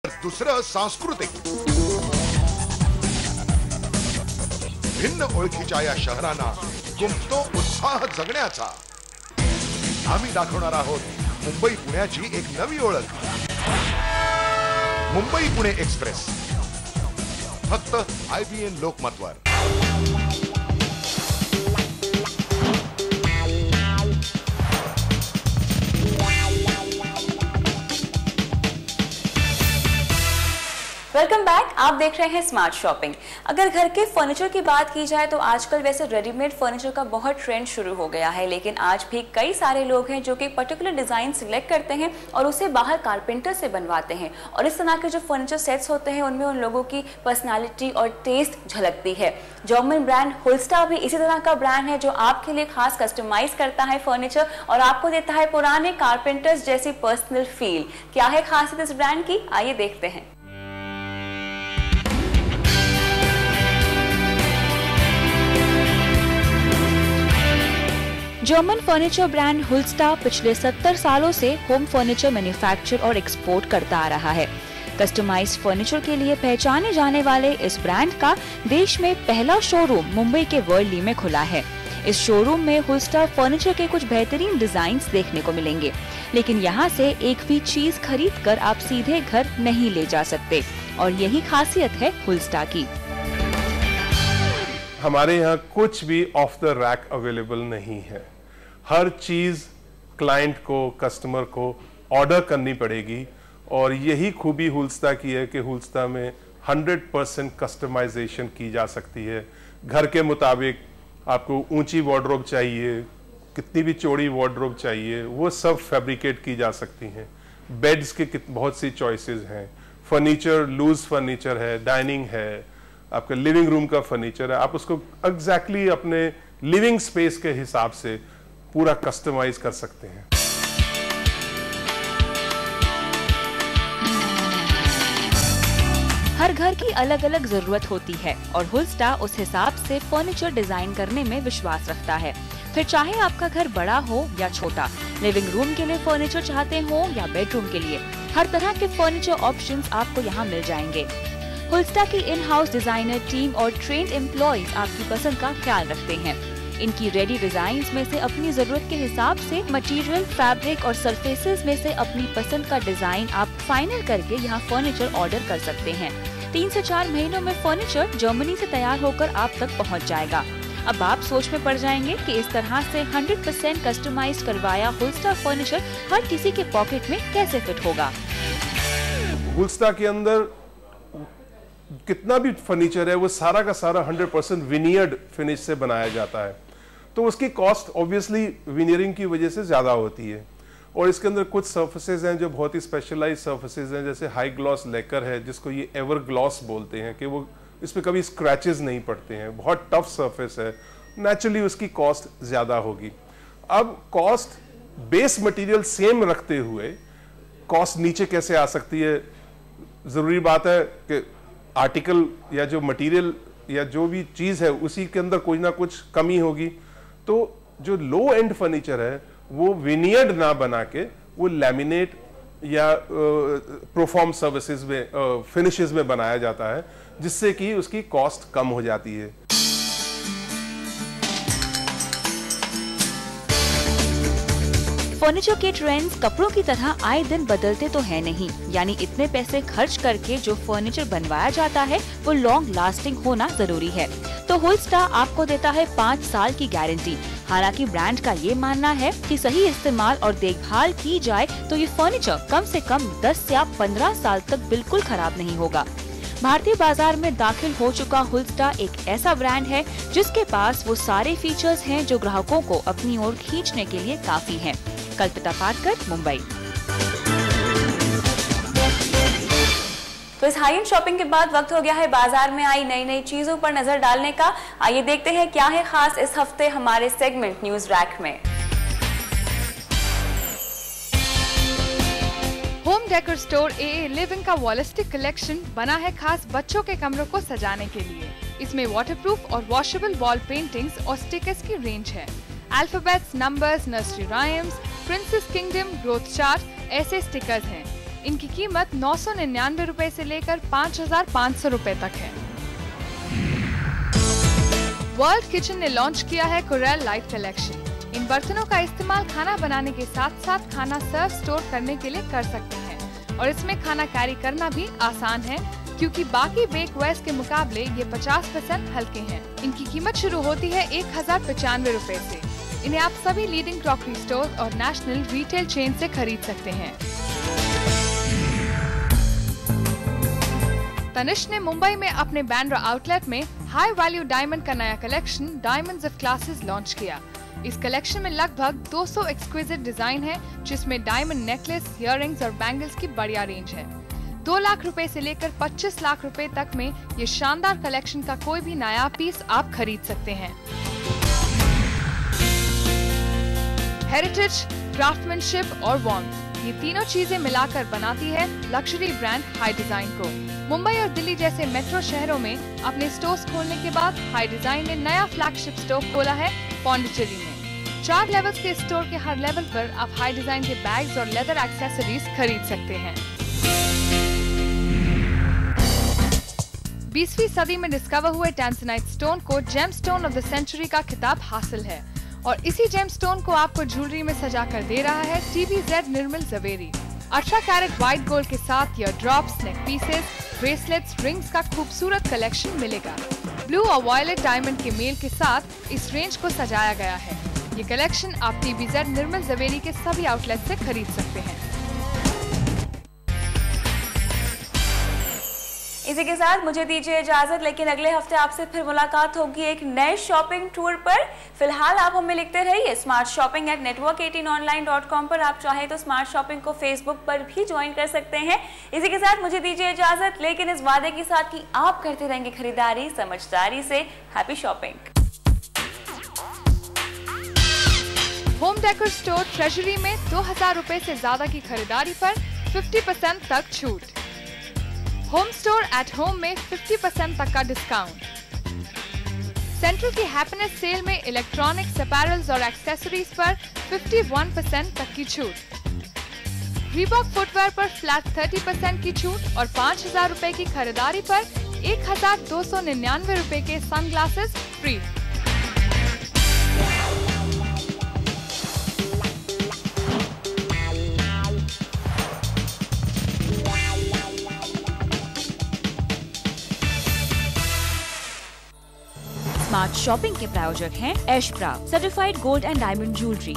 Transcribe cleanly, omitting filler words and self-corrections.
दुसरं सांस्कृतिक. भिन्न ओळखीच्या या शहरांना गुंफतो उत्साह जगण्याचा. आम्ही दाखवणार आहोत मुंबई पुण्याची एक नवी ओळख. मुंबई पुणे एक्सप्रेस फक्त IBN लोकमतवर. Welcome back. आप देख रहे हैं स्मार्ट शॉपिंग. अगर घर के फर्नीचर की बात की जाए तो आजकल वैसे रेडीमेड फर्नीचर का बहुत ट्रेंड शुरू हो गया है, लेकिन आज भी कई सारे लोग हैं जो कि पर्टिकुलर डिजाइन सिलेक्ट करते हैं और उसे बाहर कारपेंटर से बनवाते हैं. और इस तरह के जो फर्नीचर सेट्स होते हैं उनमें उन लोगों की पर्सनालिटी और टेस्ट झलकती है. जर्मन ब्रांड हुल्स्टा भी इसी तरह का ब्रांड है जो आपके लिए खास कस्टमाइज करता है फर्नीचर और आपको देता है पुराने कारपेंटर्स जैसी पर्सनल फील. क्या है खासियत इस ब्रांड की, आइए देखते हैं. जर्मन फर्नीचर ब्रांड हुल्स्टा पिछले 70 सालों से होम फर्नीचर मैन्युफैक्चर और एक्सपोर्ट करता आ रहा है. कस्टमाइज्ड फर्नीचर के लिए पहचाने जाने वाले इस ब्रांड का देश में पहला शोरूम मुंबई के वर्ली में खुला है. इस शोरूम में हुल्स्टा फर्नीचर के कुछ बेहतरीन डिजाइन्स देखने को मिलेंगे, लेकिन यहाँ से एक भी चीज खरीद कर आप सीधे घर नहीं ले जा सकते और यही खासियत है हुल्स्टा की. हमारे यहाँ कुछ भी ऑफ द रैक अवेलेबल नहीं है. हर चीज क्लाइंट को, कस्टमर को ऑर्डर करनी पड़ेगी और यही खूबी हुल्स्टा की है कि हुल्स्टा में 100% कस्टमाइजेशन की जा सकती है. घर के मुताबिक आपको ऊंची वार्डरोब चाहिए, कितनी भी चौड़ी वार्डरोब चाहिए, वो सब फैब्रिकेट की जा सकती हैं. बेड्स के बहुत सी चॉइसेस हैं. फर्नीचर, लूज फर्नीचर है, डाइनिंग है, आपका लिविंग रूम का फर्नीचर है. आप उसको एग्जैक्टली अपने लिविंग स्पेस के हिसाब से पूरा कस्टमाइज कर सकते हैं. हर घर की अलग अलग जरूरत होती है और हुल्स्टा उस हिसाब से फर्नीचर डिजाइन करने में विश्वास रखता है. फिर चाहे आपका घर बड़ा हो या छोटा, लिविंग रूम के लिए फर्नीचर चाहते हो या बेडरूम के लिए, हर तरह के फर्नीचर ऑप्शंस आपको यहाँ मिल जाएंगे. हुल्स्टा की इन हाउस डिजाइनर टीम और ट्रेन्ड एम्प्लॉइज आपकी पसंद का ख्याल रखते हैं. इनकी रेडी डिजाइन्स में से अपनी जरूरत के हिसाब से मटेरियल, फैब्रिक और सरफेसेस में से अपनी पसंद का डिजाइन आप फाइनल करके यहाँ फर्नीचर ऑर्डर कर सकते हैं. 3 से 4 महीनों में फर्नीचर जर्मनी से तैयार होकर आप तक पहुँच जाएगा. अब आप सोच में पड़ जाएंगे कि इस तरह से 100% कस्टमाइज करवाया हुल्स्टा फर्नीचर हर किसी के पॉकेट में कैसे फिट होगा. हुल्स्टा के अंदर कितना भी फर्नीचर है वो सारा का सारा 100% विनियर्ड फिनिश से बनाया जाता है, तो उसकी कॉस्ट ऑब्वियसली विनियरिंग की वजह से ज़्यादा होती है. और इसके अंदर कुछ सर्फेसेज हैं जो बहुत ही स्पेशलाइज सर्फेसेज हैं, जैसे हाई ग्लॉस लेकर है जिसको ये एवर ग्लॉस बोलते हैं, कि वो इस पर कभी स्क्रैचेस नहीं पड़ते हैं. बहुत टफ सर्फेस है, नेचुरली उसकी कॉस्ट ज़्यादा होगी. अब कॉस्ट बेस मटेरियल सेम रखते हुए कॉस्ट नीचे कैसे आ सकती है? ज़रूरी बात है कि आर्टिकल या जो मटेरियल या जो भी चीज़ है उसी के अंदर कोई ना कुछ कमी होगी. तो जो लो एंड फर्नीचर है वो विनियर्ड ना बना के वो लैमिनेट या प्रोफॉर्म सर्विसेज में, फिनिशेस में बनाया जाता है, जिससे कि उसकी कॉस्ट कम हो जाती है. फर्नीचर के ट्रेंड्स कपड़ों की तरह आए दिन बदलते तो है नहीं, यानी इतने पैसे खर्च करके जो फर्नीचर बनवाया जाता है वो लॉन्ग लास्टिंग होना जरूरी है. तो हुल्स्टा आपको देता है 5 साल की गारंटी. हालांकि ब्रांड का ये मानना है कि सही इस्तेमाल और देखभाल की जाए तो ये फर्नीचर कम से कम 10 या 15 साल तक बिल्कुल खराब नहीं होगा. भारतीय बाजार में दाखिल हो चुका हुल्स्टा एक ऐसा ब्रांड है जिसके पास वो सारे फीचर्स हैं जो ग्राहकों को अपनी ओर खींचने के लिए काफी हैं. कल्पिता पाटकर, मुंबई. तो इस हाई एंड शॉपिंग के बाद वक्त हो गया है बाजार में आई नई नई चीजों पर नजर डालने का. आइए देखते हैं क्या है खास इस हफ्ते हमारे सेगमेंट न्यूज रैक में. Home decor store AA living का वॉलिस्टिक कलेक्शन बना है खास बच्चों के कमरों को सजाने के लिए. इसमें वाटरप्रूफ और वॉशेबल वॉल पेंटिंग्स और स्टिकर्स की रेंज है. Alphabets, numbers, nursery rhymes, princess kingdom, growth chart ऐसे स्टिकर्स हैं. इनकी कीमत 999 रुपए से लेकर 5,500 रुपए तक है। वर्ल्ड किचन ने लॉन्च किया है कोरल लाइट कलेक्शन। इन बर्तनों का इस्तेमाल खाना बनाने के साथ साथ खाना सर्व स्टोर करने के लिए कर सकते हैं और इसमें खाना कैरी करना भी आसान है क्योंकि बाकी बेकवेयर्स के मुकाबले ये 50% हल्के हैं। इनकी कीमत शुरू होती है 1,095 रुपए से। इन्हें आप सभी लीडिंग क्रॉकरी स्टोर और नेशनल रिटेल चेन से खरीद सकते हैं। तनिष्क ने मुंबई में अपने बैंड्रा आउटलेट में हाई वैल्यू डायमंड का नया collection diamonds of classes launch किया। इस कलेक्शन में लगभग 200 एक्सक्विजिट डिजाइन है जिसमें डायमंड नेकलेस, इयररिंग्स और बैंगल्स की बढ़िया रेंज है। 2 लाख रुपए से लेकर 25 लाख रुपए तक में ये शानदार कलेक्शन का कोई भी नया पीस आप खरीद सकते हैं। हेरिटेज, क्राफ्टमैनशिप और वार्मथ, ये तीनों चीजें मिलाकर बनाती है लग्जरी ब्रांड हाई डिजाइन को। मुंबई और दिल्ली जैसे मेट्रो शहरों में अपने स्टोर्स खोलने के बाद हाई डिजाइन ने नया फ्लैगशिप स्टोर खोला है पौंडीचेरी में। 4 लेवल्स के स्टोर के हर लेवल पर आप हाई डिजाइन के बैग्स और लेदर एक्सेसरीज खरीद सकते हैं। 20वीं सदी में डिस्कवर हुए टैंसनाइट स्टोन को gem stone of the century का खिताब हासिल है और इसी जेम स्टोन को आपको ज्वेलरी में सजाकर दे रहा है TVZ निर्मल जवेरी। 18 कैरेट व्हाइट गोल्ड के साथ ईयर ड्रॉप्स, नेक पीसेस, ब्रेसलेट्स, रिंग्स का खूबसूरत कलेक्शन मिलेगा। ब्लू और वायलेट डायमंड के मेल के साथ इस रेंज को सजाया गया है। ये कलेक्शन आप TVZ निर्मल जवेरी के सभी आउटलेट से खरीद सकते हैं। इसी के साथ मुझे दीजिए इजाजत, लेकिन अगले हफ्ते आपसे फिर मुलाकात होगी एक नए शॉपिंग टूर पर। फिलहाल आप हमें लिखते रहिए smartshopping@network18online.com पर। आप चाहें तो स्मार्ट शॉपिंग को फेसबुक पर भी ज्वाइन कर सकते हैं। इसी के साथ मुझे दीजिए इजाजत, लेकिन इस वादे के साथ कि आप करते रहेंगे खरीदारी समझदारी से। Happy shopping. Home decor store treasury में 2,000 रुपए से ज्यादा की खरीदारी पर 50% तक छूट। होम स्टोर एट होम में 50% तक का डिस्काउंट। सेंट्रल की हैप्पीनेस सेल में इलेक्ट्रॉनिक्स, अपैरल्स और एक्सेसरीज पर 51% तक की छूट। रीबॉक फुटवेयर पर फ्लैट 30% की छूट और 5,000 रुपए की खरीदारी पर 1,299 रुपए के सनग्लासेस फ्री। स्मार्ट शॉपिंग के प्रायोजक हैं Ashpra certified gold and diamond jewellery,